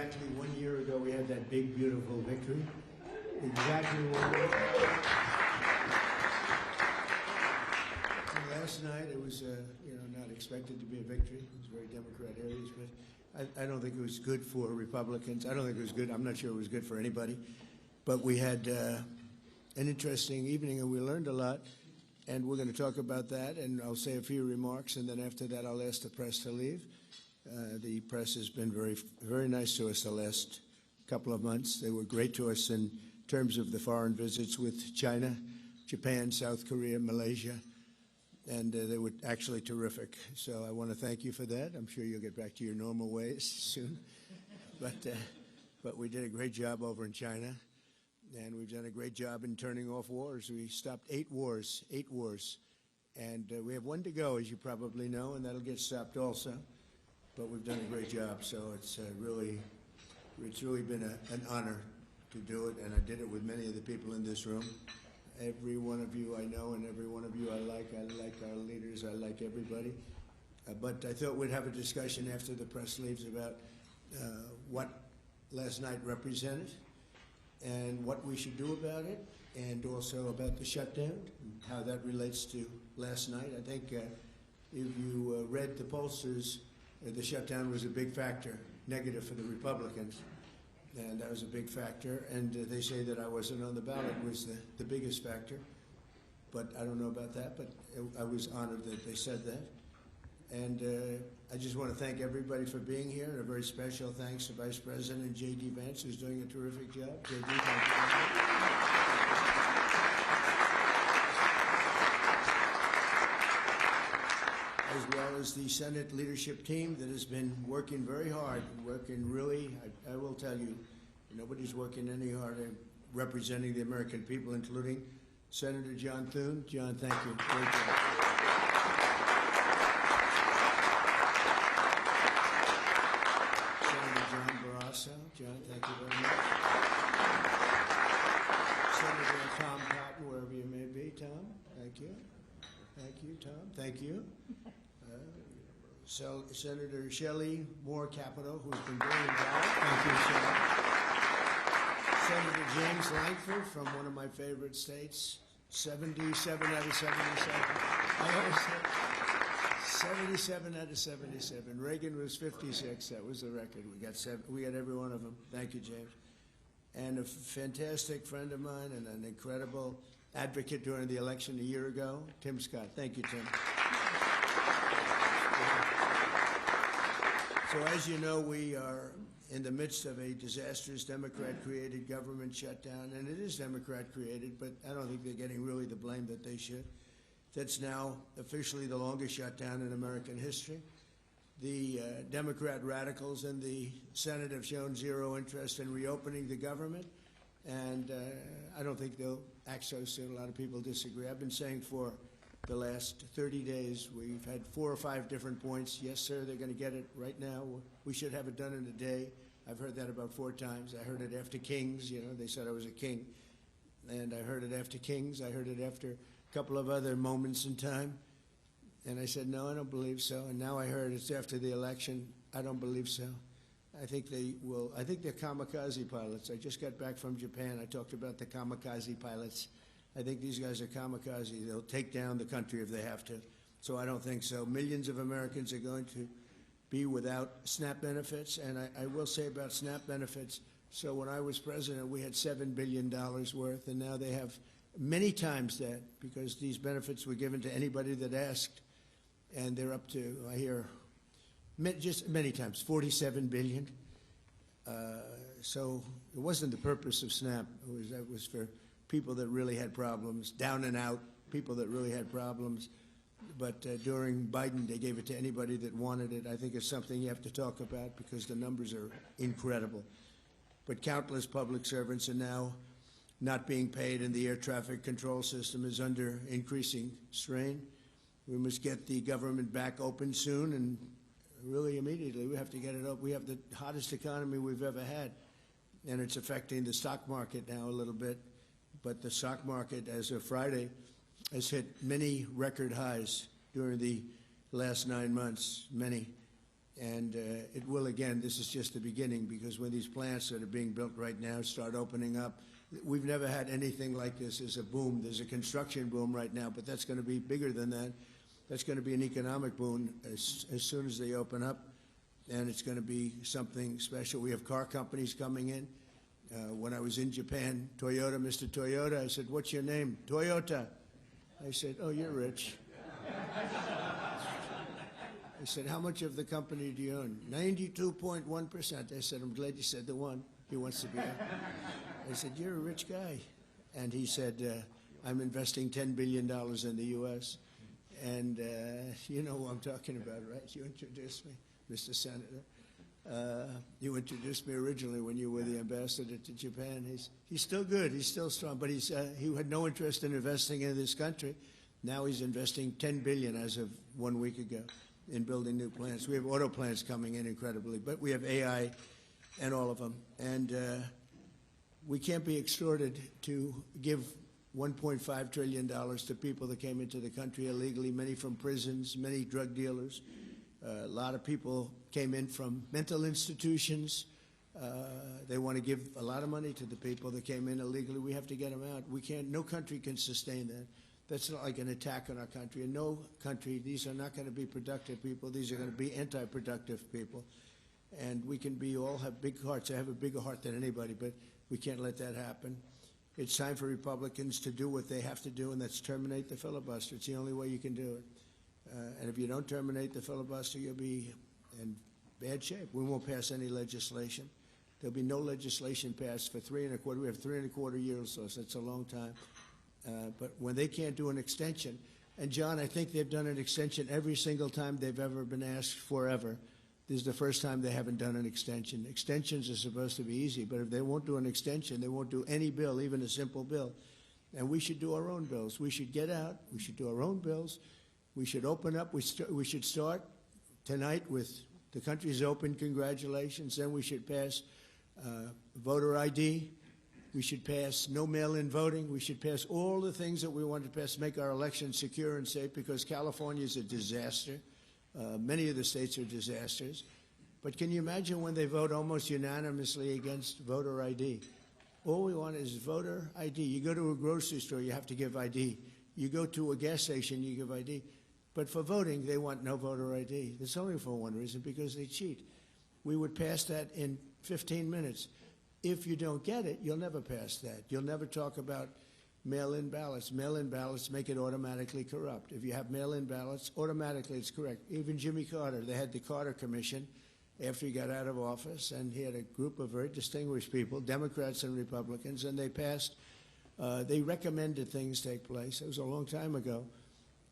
exactly 1 year ago we had that big, beautiful victory. Exactly 1 year. And last night it was, not expected to be a victory. It was very Democrat areas, but I don't think it was good for Republicans. I don't think it was good. I'm not sure it was good for anybody. But we had an interesting evening, and we learned a lot. And we're going to talk about that, and I'll say a few remarks, and then after that I'll ask the press to leave. The press has been very, very nice to us the last couple of months. They were great to us in terms of the foreign visits with China, Japan, South Korea, Malaysia, and they were actually terrific. So I want to thank you for that. I'm sure you'll get back to your normal ways soon. But we did a great job over in China. And we've done a great job in turning off wars. We stopped 8 wars. And we have 1 to go, as you probably know, and that'll get stopped also. But we've done a great job, so it's really been an honor to do it, and I did it with many of the people in this room. Every one of you I know, and every one of you I like our leaders, I like everybody. But I thought we'd have a discussion after the press leaves about what last night represented, and what we should do about it, and also about the shutdown, and how that relates to last night. I think if you read the pollsters, the shutdown was a big factor, negative for the Republicans, and that was a big factor. And they say that I wasn't on the ballot was the biggest factor, but I don't know about that, but I was honored that they said that. And I just want to thank everybody for being here, and a very special thanks to Vice President J.D. Vance, who's doing a terrific job. J.D., thank you. As well as the Senate leadership team that has been working very hard, working really, I will tell you, nobody's working any harder representing the American people, including Senator John Thune. John, thank you. Great job. John, thank you very much. Senator Tom Cotton, wherever you may be. Tom, thank you. Thank you, Tom. Thank you. Senator Shelley Moore Capito, who's been very involved. Thank you, Senator James Langford from one of my favorite states, 77 out of 77. I always say 77 out of 77. Reagan was 56. That was the record. We got every one of them. Thank you, James. And a fantastic friend of mine and an incredible advocate during the election a year ago, Tim Scott. Thank you, Tim. So as you know, we are in the midst of a disastrous Democrat-created government shutdown, and it is Democrat-created, but I don't think they're getting really the blame that they should. That's now officially the longest shutdown in American history. The Democrat radicals in the Senate have shown zero interest in reopening the government, and I don't think they'll act so soon. A lot of people disagree. I've been saying for the last 30 days, we've had 4 or 5 different points. Yes, sir, they're going to get it right now. We should have it done in a day. I've heard that about 4 times. I heard it after Kings. They said I was a king. And I heard it after Kings. I heard it after a couple of other moments in time. And I said, no, I don't believe so. And now I heard it's after the election. I don't believe so. I think they will. I think they're kamikaze pilots. I just got back from Japan. I talked about the kamikaze pilots. I think these guys are kamikaze. They'll take down the country if they have to. So I don't think so. Millions of Americans are going to be without SNAP benefits. And I will say about SNAP benefits, so when I was president, we had $7 billion worth, and now they have many times that, because these benefits were given to anybody that asked, and they're up to, I hear, just many times, $47 billion. So it wasn't the purpose of SNAP. That was for people that really had problems, down and out, people that really had problems. But during Biden, they gave it to anybody that wanted it. I think it's something you have to talk about because the numbers are incredible. But countless public servants are now not being paid, and the air traffic control system is under increasing strain. We must get the government back open soon, and really immediately. We have to get it up. We have the hottest economy we've ever had, and it's affecting the stock market now a little bit. But the stock market, as of Friday, has hit many record highs during the last 9 months, many. And it will, again, this is just the beginning, because when these plants that are being built right now start opening up, we've never had anything like this. There's a boom. There's a construction boom right now, but that's going to be bigger than that. That's going to be an economic boom as soon as they open up, and it's going to be something special. We have car companies coming in. When I was in Japan, Toyota, Mr. Toyota, I said, "What's your name?" "Toyota." I said, "Oh, you're rich." I said, "How much of the company do you own?" 92.1%. I said, "I'm glad you said the one. He wants to be there." I said, "You're a rich guy." And he said, "I'm investing $10 billion in the U.S. And you know who I'm talking about, right? You introduced me, Mr. Senator. You introduced me originally when you were the ambassador to Japan. He's still good. He's still strong. But he had no interest in investing in this country. Now he's investing $10 billion as of 1 week ago in building new plants. We have auto plants coming in incredibly, but we have AI and all of them. And we can't be extorted to give $1.5 trillion to people that came into the country illegally, many from prisons, many drug dealers. A lot of people came in from mental institutions. They want to give a lot of money to the people that came in illegally. We have to get them out. We can't, no country can sustain that. That's not like an attack on our country. In no country, these are not going to be productive people. These are going to be anti-productive people. And we can all have big hearts. I have a bigger heart than anybody, but we can't let that happen. It's time for Republicans to do what they have to do, and that's terminate the filibuster. It's the only way you can do it. And if you don't terminate the filibuster, you'll be in bad shape. We won't pass any legislation. There'll be no legislation passed for 3.25. We have 3.25 years, so that's a long time. But when they can't do an extension, and John, I think they've done an extension every single time they've ever been asked forever. This is the first time they haven't done an extension. Extensions are supposed to be easy, but if they won't do an extension, they won't do any bill, even a simple bill. And we should do our own bills. We should get out. We should do our own bills. We should open up. We should start tonight with the country's open. Congratulations. Then we should pass voter ID. We should pass no mail-in voting. We should pass all the things that we want to pass, make our elections secure and safe, because California is a disaster. Many of the states are disasters. But can you imagine when they vote almost unanimously against voter ID? All we want is voter ID. You go to a grocery store, you have to give ID. You go to a gas station, you give ID. But for voting, they want no voter ID. That's only for one reason, because they cheat. We would pass that in 15 minutes. If you don't get it, you'll never pass that. You'll never talk about mail-in ballots. Mail-in ballots make it automatically corrupt. If you have mail-in ballots, automatically it's correct. Even Jimmy Carter, they had the Carter Commission after he got out of office, and he had a group of very distinguished people, Democrats and Republicans, and they passed, they recommended things take place. It was a long time ago.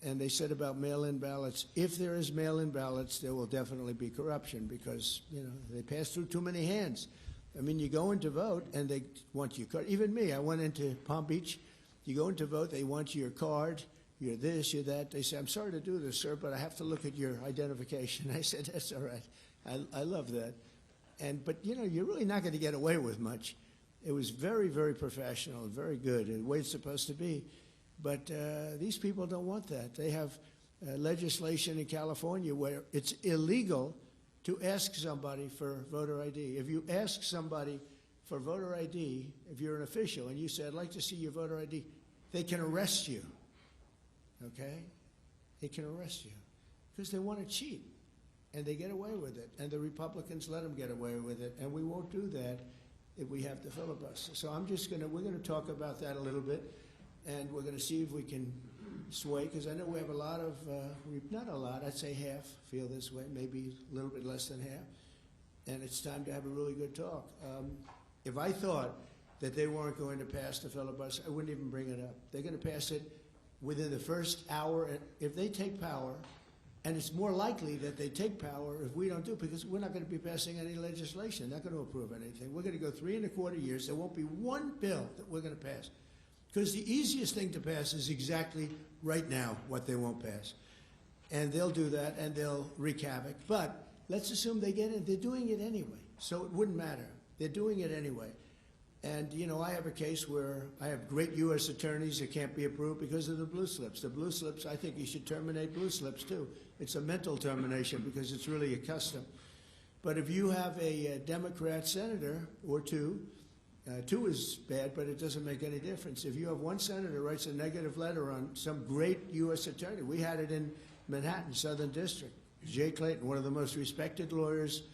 And they said about mail-in ballots, if there is mail-in ballots, there will definitely be corruption, because, you know, they pass through too many hands. I mean, you go in to vote, and they want your card. Even me, I went into Palm Beach. You go in to vote, they want your card, you're this, you're that. They say, "I'm sorry to do this, sir, but I have to look at your identification." I said, "That's all right. I love that." But, you know, you're really not going to get away with much. It was very, very professional, very good, and the way it's supposed to be. But these people don't want that. They have legislation in California where it's illegal to ask somebody for voter ID. If you ask somebody for voter ID, if you're an official, and you say, "I'd like to see your voter ID," they can arrest you, okay? They can arrest you because they want to cheat, and they get away with it, and the Republicans let them get away with it, and we won't do that if we have the filibuster. So we're going to talk about that a little bit, and we're going to see if we can sway, because I know we have a lot of, not a lot, I'd say half feel this way, maybe a little bit less than half, and it's time to have a really good talk. If I thought that they weren't going to pass the filibuster, I wouldn't even bring it up. They're going to pass it within the first hour. If they take power, and it's more likely that they take power if we don't do it, because we're not going to be passing any legislation, not going to approve anything. We're going to go 3.25 years. There won't be one bill that we're going to pass. Because the easiest thing to pass is exactly right now what they won't pass. And they'll do that, and they'll wreak havoc. But let's assume they get it. They're doing it anyway, so it wouldn't matter. They're doing it anyway. And, you know, I have a case where I have great U.S. attorneys that can't be approved because of the blue slips. The blue slips, I think you should terminate blue slips, too. It's a mental termination because it's really a custom. But if you have a Democrat senator or two is bad, but it doesn't make any difference. If you have one senator writes a negative letter on some great U.S. attorney, we had it in Manhattan, Southern District. Jay Clayton, one of the most respected lawyers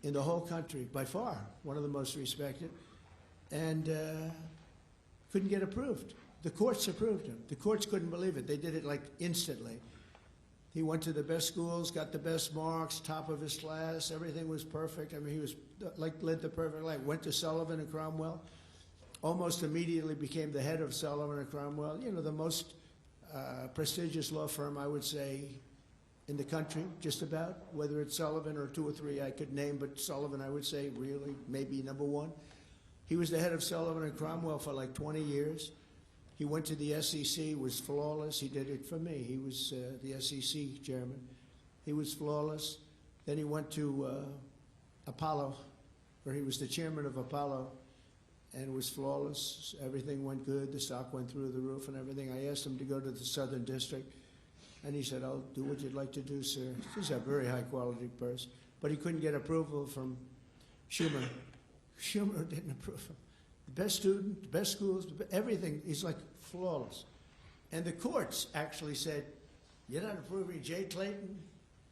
in the whole country, by far, one of the most respected, and couldn't get approved. The courts approved him. The courts couldn't believe it. They did it like instantly. He went to the best schools, got the best marks, top of his class. Everything was perfect. I mean, he was like led the perfect life. Went to Sullivan and Cromwell. Almost immediately became the head of Sullivan and Cromwell. You know, the most prestigious law firm, I would say, in the country, just about. Whether it's Sullivan or two or three I could name, but Sullivan, I would say, really, maybe number one. He was the head of Sullivan and Cromwell for like 20 years. He went to the SEC, was flawless. He did it for me. He was the SEC chairman. He was flawless. Then he went to Apollo, where he was the chairman of Apollo, and was flawless. Everything went good. The stock went through the roof and everything. I asked him to go to the Southern District, and he said, "I'll do what you'd like to do, sir." He's a very high-quality person. But he couldn't get approval from Schumer. Schumer didn't approve him. The best student, the best schools, everything. He's like flawless. And the courts actually said, "You're not approving Jay Clayton?"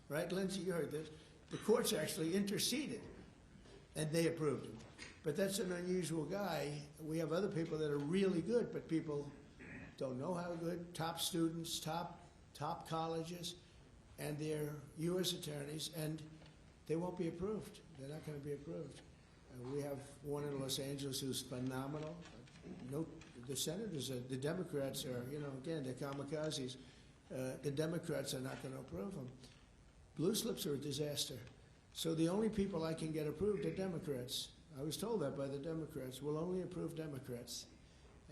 Right, Lindsay, you heard this. The courts actually interceded, and they approved him. But that's an unusual guy. We have other people that are really good, but people don't know how good. Top students, top colleges, and they're U.S. attorneys, and they won't be approved. They're not going to be approved. We have one in Los Angeles who's phenomenal. No, the senators, the Democrats are, you know, again, they're kamikazes. The Democrats are not going to approve them. Blue slips are a disaster. So the only people I can get approved are Democrats. I was told that by the Democrats. We'll only approve Democrats.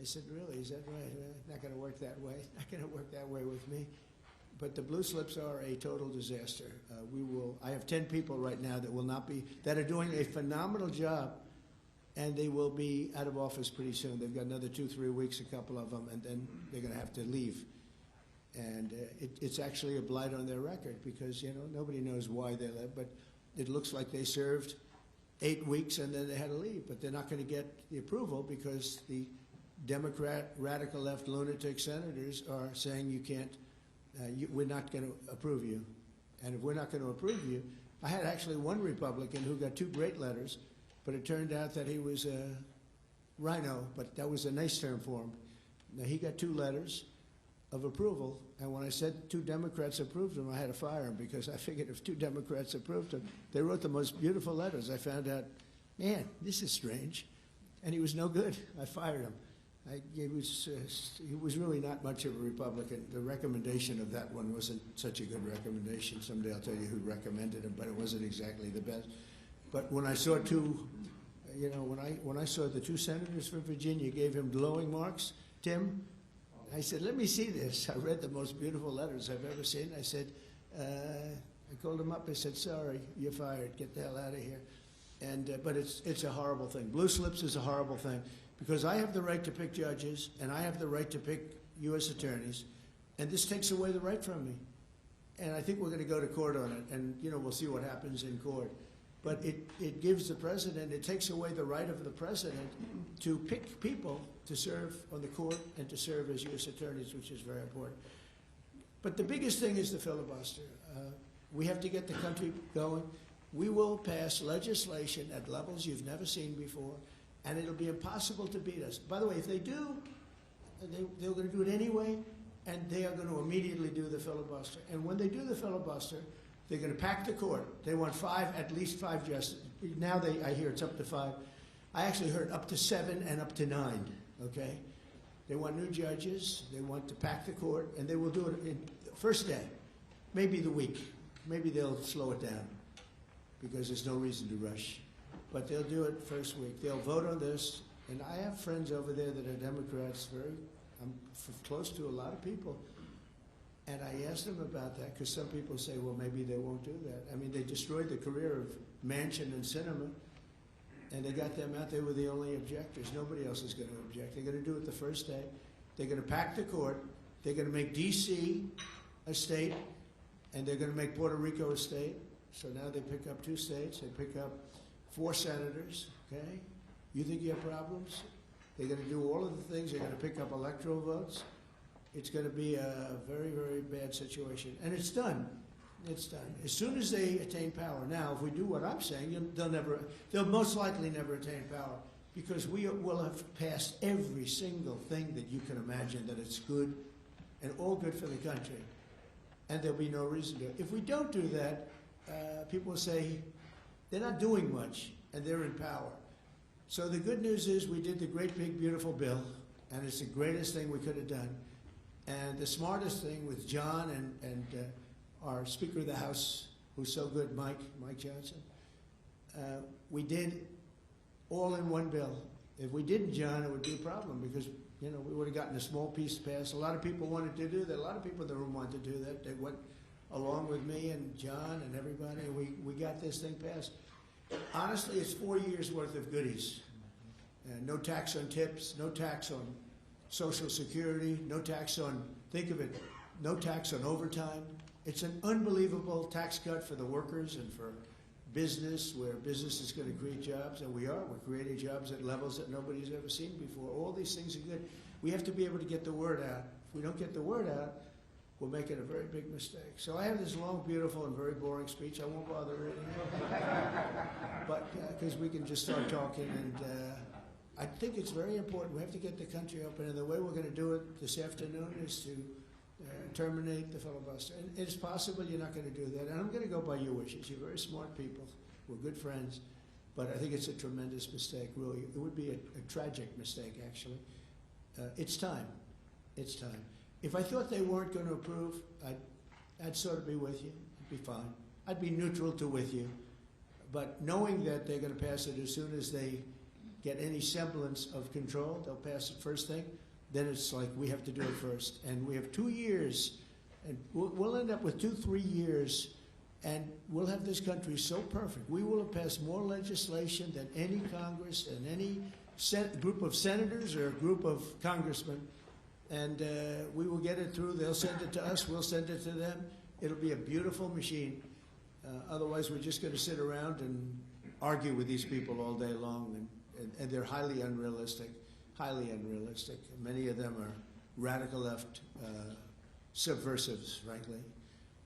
I said, really, is that right? Not going to work that way. Not going to work that way with me. But the blue slips are a total disaster. I have 10 people right now that are doing a phenomenal job, and they will be out of office pretty soon. They've got another 2-3 weeks, a couple of them, and then they're going to have to leave. And it's actually a blight on their record because, you know, nobody knows why they left, but it looks like they served 8 weeks and then they had to leave. But they're not going to get the approval because the Democrat, radical left lunatic senators are saying you can't, we're not going to approve you. And if we're not going to approve you, I had actually one Republican who got 2 great letters, but it turned out that he was a rhino, but that was a nice term for him. Now, he got 2 letters of approval, and when I said 2 Democrats approved him, I had to fire him because I figured if 2 Democrats approved him, they wrote the most beautiful letters. I found out, man, this is strange. And he was no good. I fired him. He was really not much of a Republican. The recommendation of that one wasn't such a good recommendation. Someday I'll tell you who recommended him, but it wasn't exactly the best. But when I saw 2, you know, when I saw the 2 senators from Virginia gave him glowing marks, Tim, I said, let me see this. I read the most beautiful letters I've ever seen. I said, I called him up. I said, sorry, you're fired. Get the hell out of here. And but it's a horrible thing. Blue slips is a horrible thing. Because I have the right to pick judges, and I have the right to pick U.S. attorneys, and this takes away the right from me. And I think we're going to go to court on it, and, you know, we'll see what happens in court. But it gives the president, it takes away the right of the president to pick people to serve on the court and to serve as U.S. attorneys, which is very important. But the biggest thing is the filibuster. We have to get the country going. We will pass legislation at levels you've never seen before, and it'll be impossible to beat us. By the way, if they do, they're going to do it anyway, and they are going to immediately do the filibuster. And when they do the filibuster, they're going to pack the court. They want at least five justices. Now I hear it's up to 5. I actually heard up to 7 and up to 9, okay? They want new judges. They want to pack the court, and they will do it in the first day, maybe the week. Maybe they'll slow it down because there's no reason to rush. But they'll do it first week. They'll vote on this. And I have friends over there that are Democrats, I'm close to a lot of people. And I asked them about that because some people say, well, maybe they won't do that. I mean, they destroyed the career of Manchin and Sinema. And they got them out. They were the only objectors. Nobody else is going to object. They're going to do it the first day. They're going to pack the court. They're going to make D.C. a state, and they're going to make Puerto Rico a state. So now they pick up 2 states. They pick up 4 senators, okay? You think you have problems? They're going to do all of the things. They're going to pick up electoral votes. It's going to be a very, very bad situation. And it's done. It's done. As soon as they attain power. Now, if we do what I'm saying, they'll most likely never attain power, because we will have passed every single thing that you can imagine that it's good and all good for the country. And there'll be no reason to. If we don't do that, people will say they're not doing much and they're in power. So the good news is we did the great, big, beautiful bill, and it's the greatest thing we could have done. And the smartest thing with John and our Speaker of the House, who's so good, Mike Johnson, we did all in one bill. If we didn't, John, it would be a problem, because we would have gotten a small piece passed. A lot of people wanted to do that. A lot of people in the room wanted to do that. They went along with me and John and everybody, and we got this thing passed. Honestly, it's 4 years worth of goodies. No tax on tips, no tax on Social Security, no tax on, think of it, no tax on overtime. It's an unbelievable tax cut for the workers and for business, where business is going to create jobs, and we're creating jobs at levels that nobody's ever seen before. All these things are good. We have to be able to get the word out. If we don't get the word out, we're making a very big mistake. So I have this long, beautiful, and very boring speech. I won't bother reading it, but because we can just start talking. And I think it's very important. We have to get the country open, and the way we're going to do it this afternoon is to terminate the filibuster. And it's possible you're not going to do that. And I'm going to go by your wishes. You're very smart people. We're good friends. But I think it's a tremendous mistake, really. It would be a tragic mistake, actually. It's time. It's time. If I thought they weren't going to approve, I'd sort of be with you. It'd be fine. I'd be neutral to with you. But knowing that they're going to pass it as soon as they get any semblance of control, they'll pass it first thing, then it's like we have to do it first. And we have 2 years, and we'll end up with 2-3 years, and we'll have this country so perfect. We will have passed more legislation than any Congress and any group of senators or a group of congressmen. And we will get it through. They'll send it to us. We'll send it to them. It'll be a beautiful machine. Otherwise, we're just going to sit around and argue with these people all day long. And they're highly unrealistic, highly unrealistic. Many of them are radical left subversives, frankly.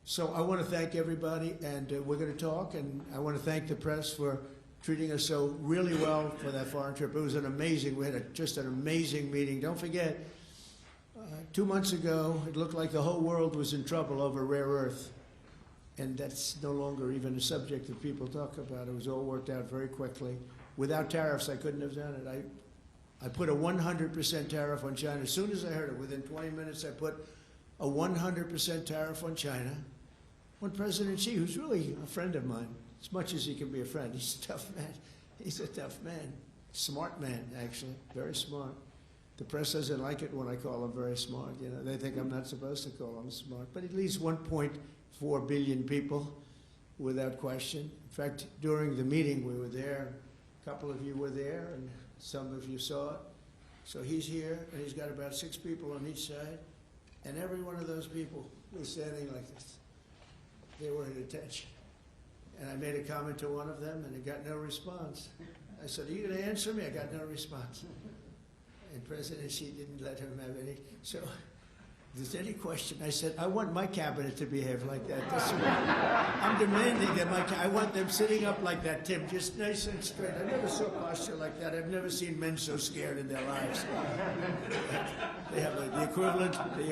So I want to thank everybody, and we're going to talk. And I want to thank the press for treating us so really well for that foreign trip. It was an amazing, we had just an amazing meeting. Don't forget, 2 months ago, it looked like the whole world was in trouble over rare earth. And that's no longer even a subject that people talk about. It was all worked out very quickly. Without tariffs, I couldn't have done it. I put a 100% tariff on China. As soon as I heard it, within 20 minutes, I put a 100% tariff on China. When President Xi, who's really a friend of mine, as much as he can be a friend, he's a tough man. He's a tough man. Smart man, actually. Very smart. The press doesn't like it when I call him very smart. They think I'm not supposed to call him smart. But at least 1.4 billion people, without question. In fact, during the meeting, we were there. A couple of you were there, and some of you saw it. So he's here, and he's got about 6 people on each side. And every one of those people was standing like this. They were at attention. And I made a comment to one of them, and I got no response. I said, "Are you going to answer me?" I got no response. And President Xi didn't let him have any. So if there's any question, I said, I want my cabinet to behave like that. That's I'm demanding that I want them sitting up like that, Tim, just nice and straight. I never saw posture like that. I've never seen men so scared in their lives. They have the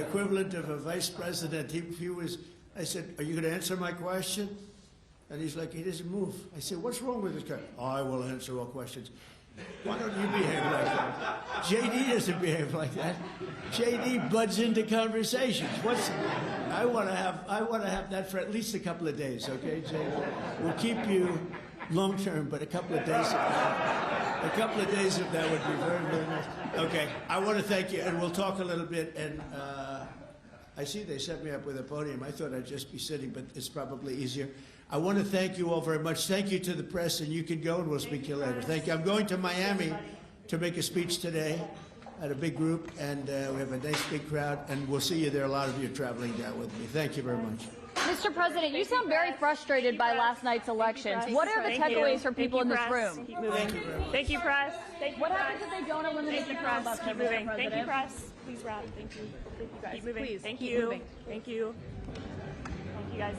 equivalent of a vice president. He was, I said, "Are you going to answer my question?" And he's like, he doesn't move. I said, "What's wrong with this guy?" "I will answer all questions." Why don't you behave like that? JD doesn't behave like that. JD buds into conversations. I want to have that for at least a couple of days, okay, JD? We'll keep you long term, but a couple of days of that would be very, very nice. Okay, I want to thank you, and we'll talk a little bit. And I see they set me up with a podium. I thought I'd just be sitting, but it's probably easier. I want to thank you all very much. Thank you to the press, and you can go, and we'll speak to you later. Thank you. I'm going to Miami to make a speech today at a big group, and we have a nice big crowd, and we'll see you there. A lot of you are traveling down with me. Thank you very much. Mr. President, you sound very frustrated by last night's elections. What are the takeaways for people in this room? Keep moving. Thank you, press. Thank you, What press. happens if they don't eliminate the press. filibuster, Keep Mr. moving. President? Thank you, press. Please wrap. Thank you. Keep moving. Please, Thank keep you. moving. Thank you. Thank you, guys.